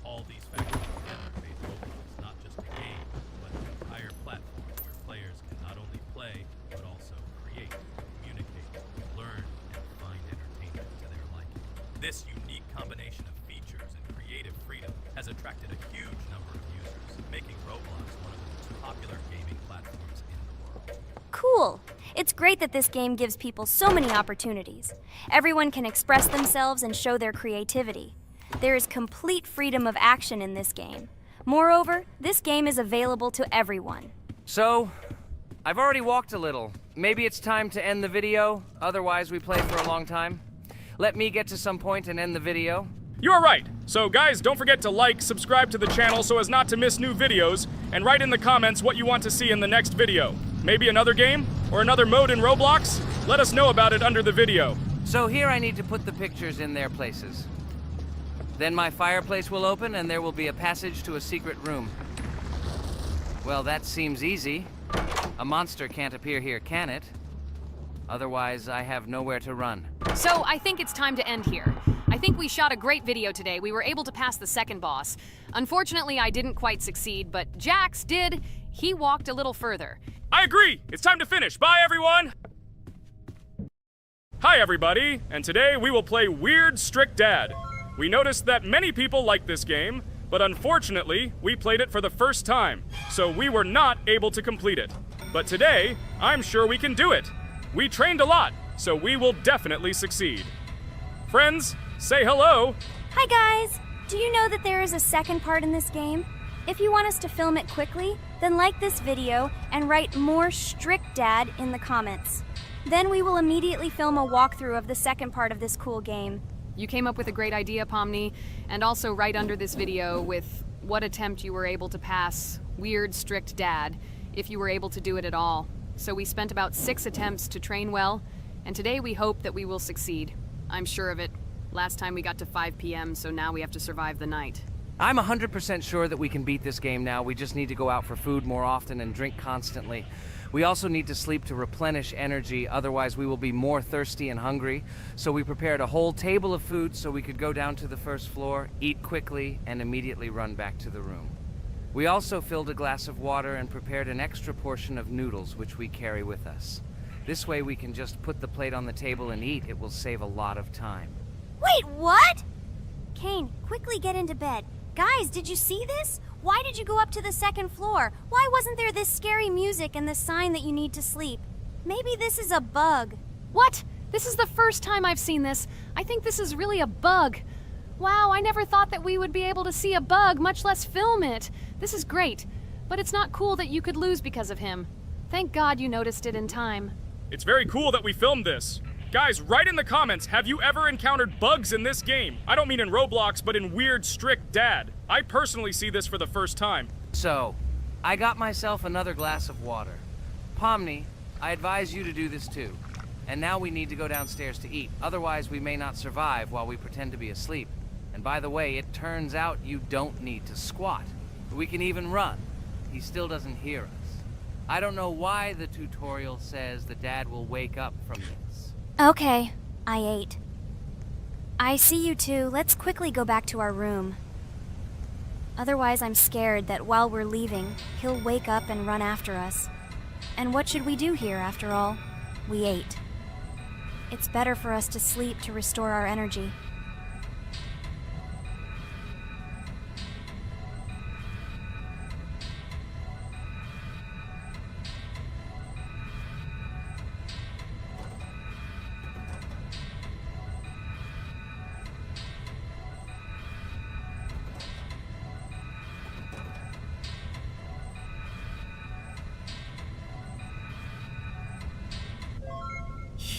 All these factors together make Roblox not just a game, but an entire platform where players can not only play, but also create, communicate, learn, and find entertainment to their liking. This unique combination of features and creative freedom has attracted a huge number of users, making Roblox one of the most popular gaming platforms in the world. Cool! It's great that this game gives people so many opportunities. Everyone can express themselves and show their creativity. There is complete freedom of action in this game. Moreover, this game is available to everyone. So, I've already walked a little. Maybe it's time to end the video, otherwise we play for a long time. Let me get to some point and end the video. You are right. So guys, don't forget to like, subscribe to the channel so as not to miss new videos, and write in the comments what you want to see in the next video. Maybe another game? Or another mode in Roblox? Let us know about it under the video. So here I need to put the pictures in their places. Then my fireplace will open and there will be a passage to a secret room. Well, that seems easy. A monster can't appear here, can it? Otherwise, I have nowhere to run. So I think it's time to end here. I think we shot a great video today. We were able to pass the second boss. Unfortunately, I didn't quite succeed, but Jax did. He walked a little further. I agree! It's time to finish. Bye, everyone! Hi, everybody, and today we will play Weird Strict Dad. We noticed that many people like this game, but unfortunately, we played it for the first time, so we were not able to complete it. But today, I'm sure we can do it. We trained a lot, so we will definitely succeed. Friends, say hello. Hi guys! Do you know that there is a second part in this game? If you want us to film it quickly, then like this video and write more Strict Dad in the comments. Then we will immediately film a walkthrough of the second part of this cool game. You came up with a great idea, Pomni, and also right under this video with what attempt you were able to pass Weird Strict Dad, if you were able to do it at all. So we spent about 6 attempts to train well, and today we hope that we will succeed. I'm sure of it. Last time we got to 5 p.m., so now we have to survive the night. I'm 100% sure that we can beat this game now. We just need to go out for food more often and drink constantly. We also need to sleep to replenish energy, otherwise we will be more thirsty and hungry. So we prepared a whole table of food so we could go down to the first floor, eat quickly, and immediately run back to the room. We also filled a glass of water and prepared an extra portion of noodles, which we carry with us. This way we can just put the plate on the table and eat. It will save a lot of time. Wait, what? Kane, quickly get into bed. Guys, did you see this? Why did you go up to the second floor? Why wasn't there this scary music and the sign that you need to sleep? Maybe this is a bug. What? This is the first time I've seen this. I think this is really a bug. Wow, I never thought that we would be able to see a bug, much less film it. This is great, but it's not cool that you could lose because of him. Thank God you noticed it in time. It's very cool that we filmed this. Guys, write in the comments, have you ever encountered bugs in this game? I don't mean in Roblox, but in Weird Strict Dad. I personally see this for the first time. So, I got myself another glass of water. Pomni, I advise you to do this too. And now we need to go downstairs to eat. Otherwise, we may not survive while we pretend to be asleep. And by the way, it turns out you don't need to squat. We can even run. He still doesn't hear us. I don't know why the tutorial says that Dad will wake up from this. Okay, I ate. I see you two. Let's quickly go back to our room. Otherwise, I'm scared that while we're leaving, he'll wake up and run after us. And what should we do here, after all? We ate. It's better for us to sleep to restore our energy.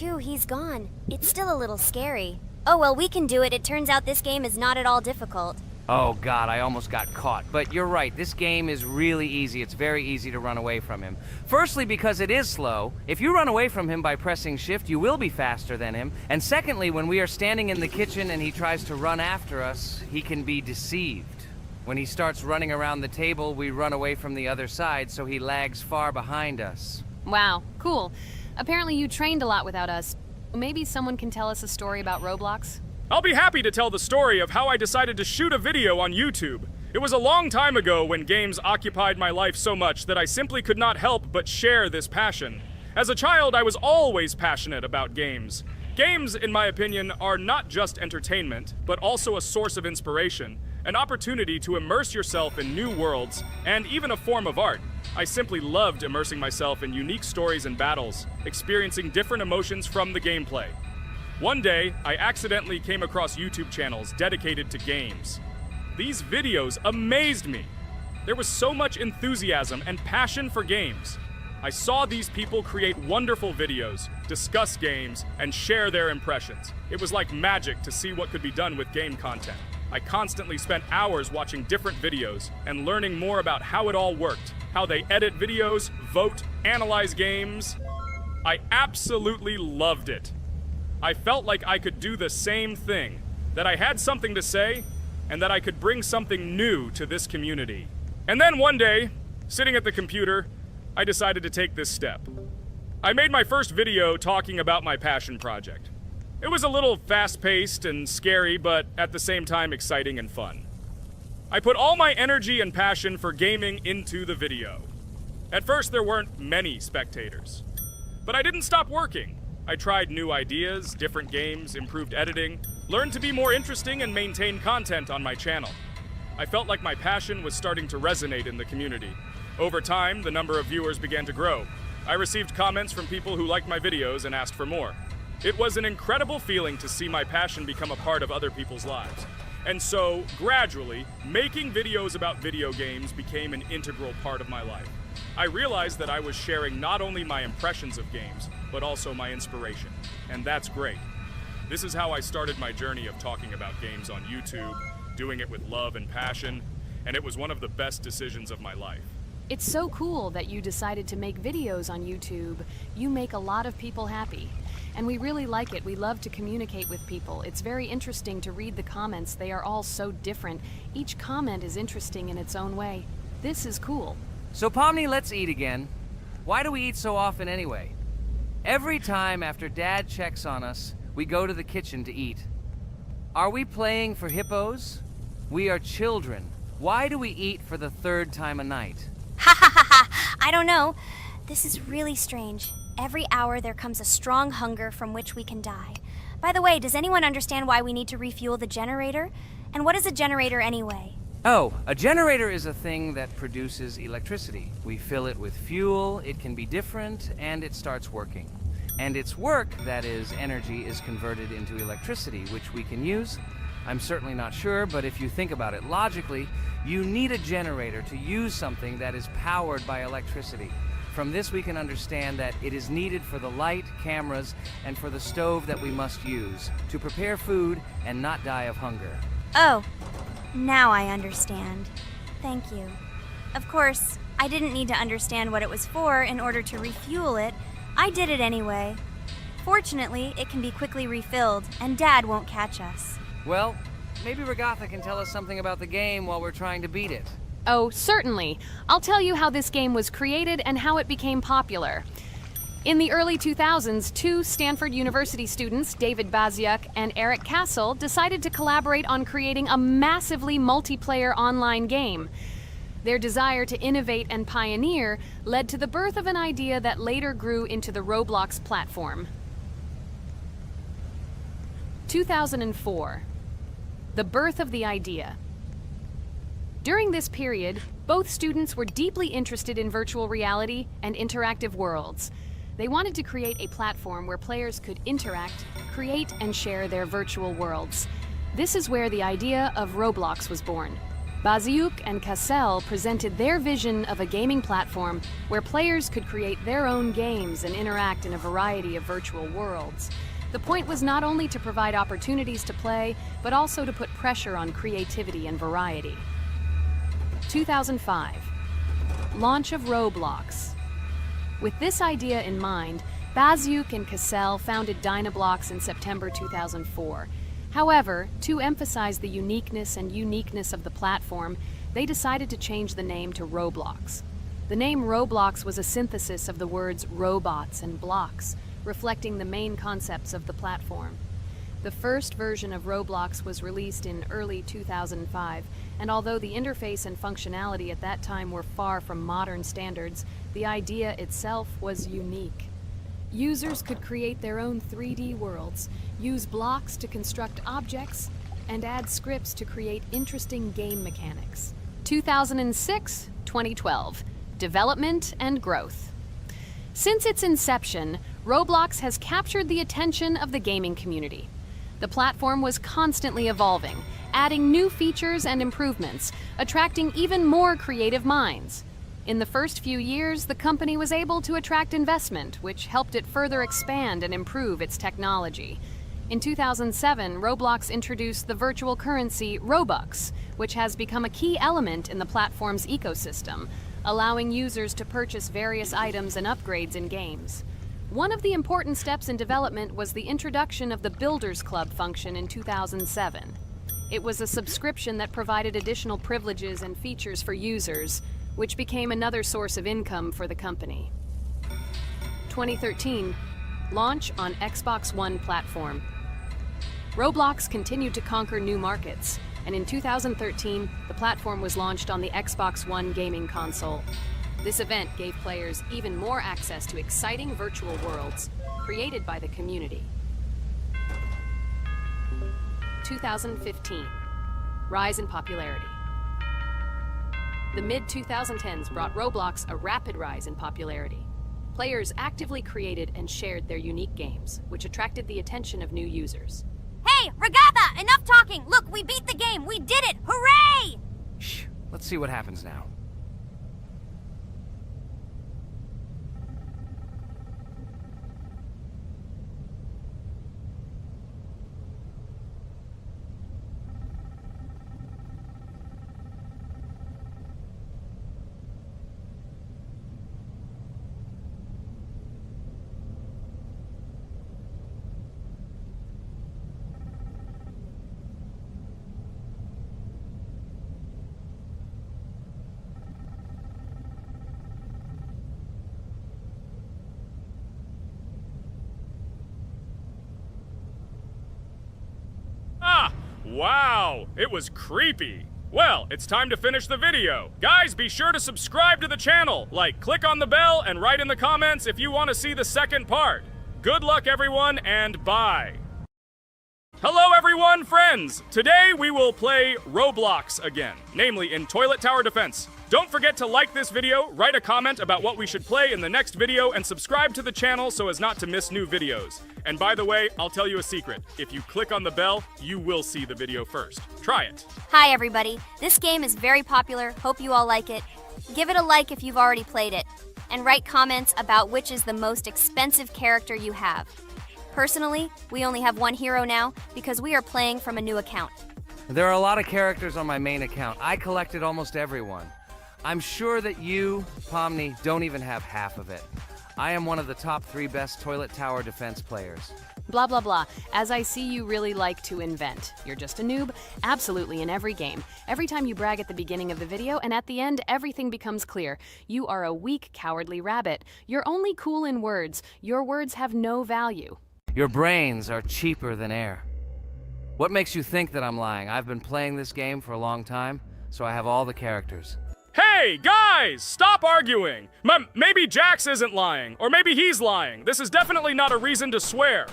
Phew, he's gone. It's still a little scary. Oh well, we can do it. It turns out this game is not at all difficult. Oh God, I almost got caught. But you're right, this game is really easy. It's very easy to run away from him. Firstly, because it is slow. If you run away from him by pressing shift, you will be faster than him. And secondly, when we are standing in the kitchen and he tries to run after us, he can be deceived. When he starts running around the table, we run away from the other side, so he lags far behind us. Wow, cool. Apparently you trained a lot without us. Maybe someone can tell us a story about Roblox? I'll be happy to tell the story of how I decided to shoot a video on YouTube. It was a long time ago when games occupied my life so much that I simply could not help but share this passion. As a child, I was always passionate about games. Games, in my opinion, are not just entertainment, but also a source of inspiration, an opportunity to immerse yourself in new worlds, and even a form of art. I simply loved immersing myself in unique stories and battles, experiencing different emotions from the gameplay. One day, I accidentally came across YouTube channels dedicated to games. These videos amazed me. There was so much enthusiasm and passion for games. I saw these people create wonderful videos, discuss games, and share their impressions. It was like magic to see what could be done with game content. I constantly spent hours watching different videos and learning more about how it all worked, how they edit videos, vote, analyze games. I absolutely loved it. I felt like I could do the same thing, that I had something to say, and that I could bring something new to this community. And then one day, Sitting at the computer, I decided to take this step. I made my first video talking about my passion project. It was a little fast-paced and scary, but at the same time exciting and fun. I put all my energy and passion for gaming into the video. At first, there weren't many spectators. But I didn't stop working. I tried new ideas, different games, improved editing, learned to be more interesting, and maintain content on my channel. I felt like my passion was starting to resonate in the community. Over time, the number of viewers began to grow. I received comments from people who liked my videos and asked for more. It was an incredible feeling to see my passion become a part of other people's lives. And so, gradually, making videos about video games became an integral part of my life. I realized that I was sharing not only my impressions of games, but also my inspiration. And that's great. This is how I started my journey of talking about games on YouTube, doing it with love and passion, and it was one of the best decisions of my life. It's so cool that you decided to make videos on YouTube. You make a lot of people happy. And we really like it. We love to communicate with people. It's very interesting to read the comments. They are all so different. Each comment is interesting in its own way. This is cool. So Pomni, let's eat again. Why do we eat so often anyway? Every time after Dad checks on us, we go to the kitchen to eat. Are we playing for hippos? We are children. Why do we eat for the third time a night? Ha ha ha ha! I don't know. This is really strange. Every hour there comes a strong hunger from which we can die. By the way, does anyone understand why we need to refuel the generator? And what is a generator anyway? Oh, a generator is a thing that produces electricity. We fill it with fuel, it can be different, and it starts working. And its work, that is, energy, is converted into electricity, which we can use. I'm certainly not sure, but if you think about it logically, you need a generator to use something that is powered by electricity. From this we can understand that it is needed for the light, cameras, and for the stove that we must use to prepare food and not die of hunger. Oh, now I understand. Thank you. Of course, I didn't need to understand what it was for in order to refuel it. I did it anyway. Fortunately, it can be quickly refilled, and Dad won't catch us. Well, maybe Regatha can tell us something about the game while we're trying to beat it. Oh, certainly. I'll tell you how this game was created and how it became popular. In the early 2000s, two Stanford University students, David Baziuk and Eric Castle, decided to collaborate on creating a massively multiplayer online game. Their desire to innovate and pioneer led to the birth of an idea that later grew into the Roblox platform. 2004. The birth of the idea. During this period, both students were deeply interested in virtual reality and interactive worlds. They wanted to create a platform where players could interact, create, and share their virtual worlds. This is where the idea of Roblox was born. Baziuk and Cassell presented their vision of a gaming platform where players could create their own games and interact in a variety of virtual worlds. The point was not only to provide opportunities to play, but also to put pressure on creativity and variety. 2005. Launch of Roblox. With this idea in mind, Baziuk and Cassell founded Dynablocks in September 2004. However, to emphasize the uniqueness of the platform, they decided to change the name to Roblox. The name Roblox was a synthesis of the words robots and blocks, reflecting the main concepts of the platform. The first version of Roblox was released in early 2005, and although the interface and functionality at that time were far from modern standards, the idea itself was unique. Users could create their own 3D worlds, use blocks to construct objects, and add scripts to create interesting game mechanics. 2006-2012. Development and growth. Since its inception, Roblox has captured the attention of the gaming community. The platform was constantly evolving, adding new features and improvements, attracting even more creative minds. In the first few years, the company was able to attract investment, which helped it further expand and improve its technology. In 2007, Roblox introduced the virtual currency Robux, which has become a key element in the platform's ecosystem, allowing users to purchase various items and upgrades in games. One of the important steps in development was the introduction of the Builders Club function in 2007. It was a subscription that provided additional privileges and features for users. which became another source of income for the company. 2013, launch on Xbox One platform. Roblox continued to conquer new markets, and in 2013, the platform was launched on the Xbox One gaming console. This event gave players even more access to exciting virtual worlds created by the community. 2015, rise in popularity. The mid-2010s brought Roblox a rapid rise in popularity. Players actively created and shared their unique games, which attracted the attention of new users. Hey, Regatha, enough talking! Look, we beat the game! We did it! Hooray! Shh, let's see what happens now. Wow, it was creepy. Well, it's time to finish the video. Guys, be sure to subscribe to the channel, click on the bell, and write in the comments if you want to see the second part. Good luck, everyone, and bye. Hello, everyone, friends. Today we will play Roblox again, namely in Toilet Tower Defense. Don't forget to like this video, write a comment about what we should play in the next video, and subscribe to the channel so as not to miss new videos. And by the way, I'll tell you a secret. If you click on the bell, you will see the video first. Try it. Hi, everybody. This game is very popular. Hope you all like it. Give it a like if you've already played it. And write comments about which is the most expensive character you have. Personally, we only have one hero now because we are playing from a new account. There are a lot of characters on my main account. I collected almost everyone. I'm sure that you, Pomni, don't even have half of it. I am one of the top 3 best Toilet Tower Defense players. Blah, blah, blah. As I see you really like to invent. You're just a noob? Absolutely, in every game. Every time you brag at the beginning of the video, and at the end, everything becomes clear. You are a weak, cowardly rabbit. You're only cool in words. Your words have no value. Your brains are cheaper than air. What makes you think that I'm lying? I've been playing this game for a long time, so I have all the characters. Hey, guys! Stop arguing! Maybe Jax isn't lying, or maybe he's lying. This is definitely not a reason to swear.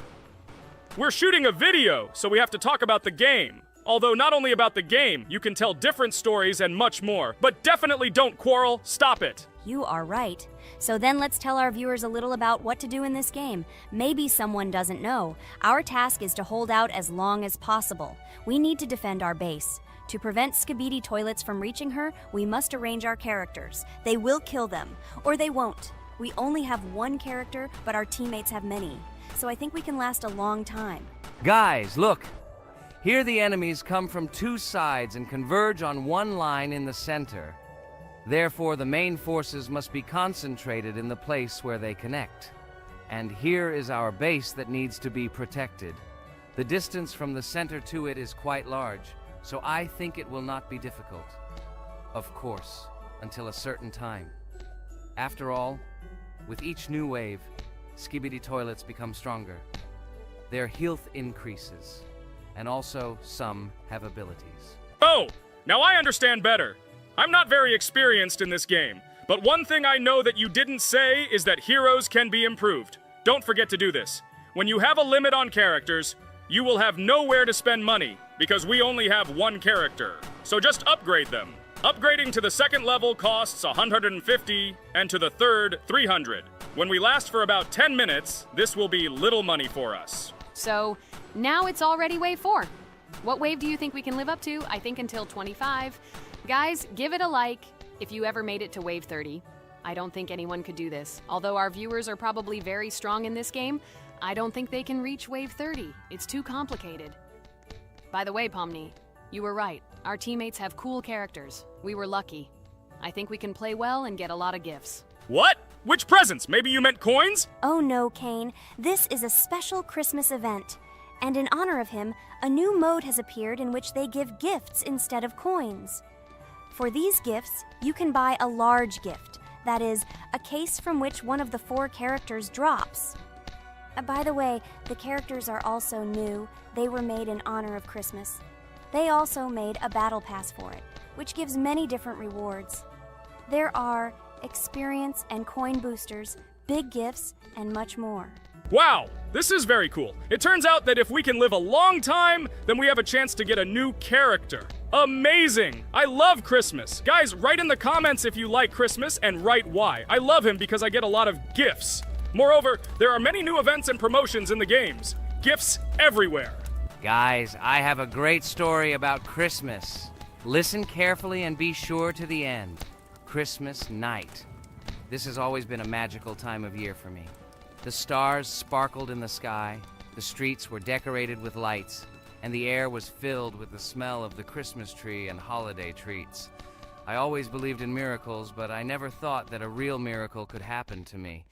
We're shooting a video, so we have to talk about the game. Although not only about the game, you can tell different stories and much more. But definitely don't quarrel. Stop it. You are right. So then let's tell our viewers a little about what to do in this game. Maybe someone doesn't know. Our task is to hold out as long as possible. We need to defend our base. To prevent Skibidi Toilets from reaching her, we must arrange our characters. They will kill them, or they won't. We only have one character, but our teammates have many. So I think we can last a long time. Guys, look! Here the enemies come from 2 sides and converge on one line in the center. Therefore, the main forces must be concentrated in the place where they connect. And here is our base that needs to be protected. The distance from the center to it is quite large, so I think it will not be difficult. Of course, until a certain time. After all, with each new wave, Skibidi Toilets become stronger. Their health increases, and also some have abilities. Oh, now I understand better. I'm not very experienced in this game, but one thing I know that you didn't say is that heroes can be improved. Don't forget to do this. When you have a limit on characters, you will have nowhere to spend money, because we only have one character. So just upgrade them. Upgrading to the 2nd level costs 150, and to the 3rd, 300. When we last for about 10 minutes, this will be little money for us. So, now it's already wave 4. What wave do you think we can live up to? I think until 25. Guys, give it a like if you ever made it to wave 30. I don't think anyone could do this. Although our viewers are probably very strong in this game, I don't think they can reach wave 30. It's too complicated. By the way, Pomni, you were right. Our teammates have cool characters. We were lucky. I think we can play well and get a lot of gifts. What? Which presents? Maybe you meant coins? Oh no, Kane. This is a special Christmas event. And in honor of him, a new mode has appeared in which they give gifts instead of coins. For these gifts, you can buy a large gift, that is, a case from which one of the 4 characters drops. By the way, the characters are also new. They were made in honor of Christmas. They also made a battle pass for it, which gives many different rewards. There are experience and coin boosters, big gifts, and much more. Wow, this is very cool. It turns out that if we can live a long time, then we have a chance to get a new character. Amazing! I love Christmas. Guys, write in the comments if you like Christmas and write why. I love him because I get a lot of gifts. Moreover, there are many new events and promotions in the games. Gifts everywhere. Guys, I have a great story about Christmas. Listen carefully and be sure to the end. Christmas night. This has always been a magical time of year for me. The stars sparkled in the sky, the streets were decorated with lights, and the air was filled with the smell of the Christmas tree and holiday treats. I always believed in miracles, but I never thought that a real miracle could happen to me.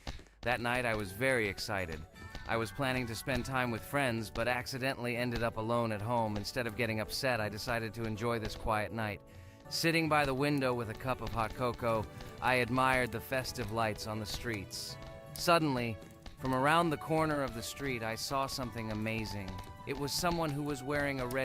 That night I was very excited. I was planning to spend time with friends, but accidentally ended up alone at home. Instead of getting upset, I decided to enjoy this quiet night. Sitting by the window with a cup of hot cocoa, I admired the festive lights on the streets. Suddenly, from around the corner of the street, I saw something amazing. It was someone who was wearing a red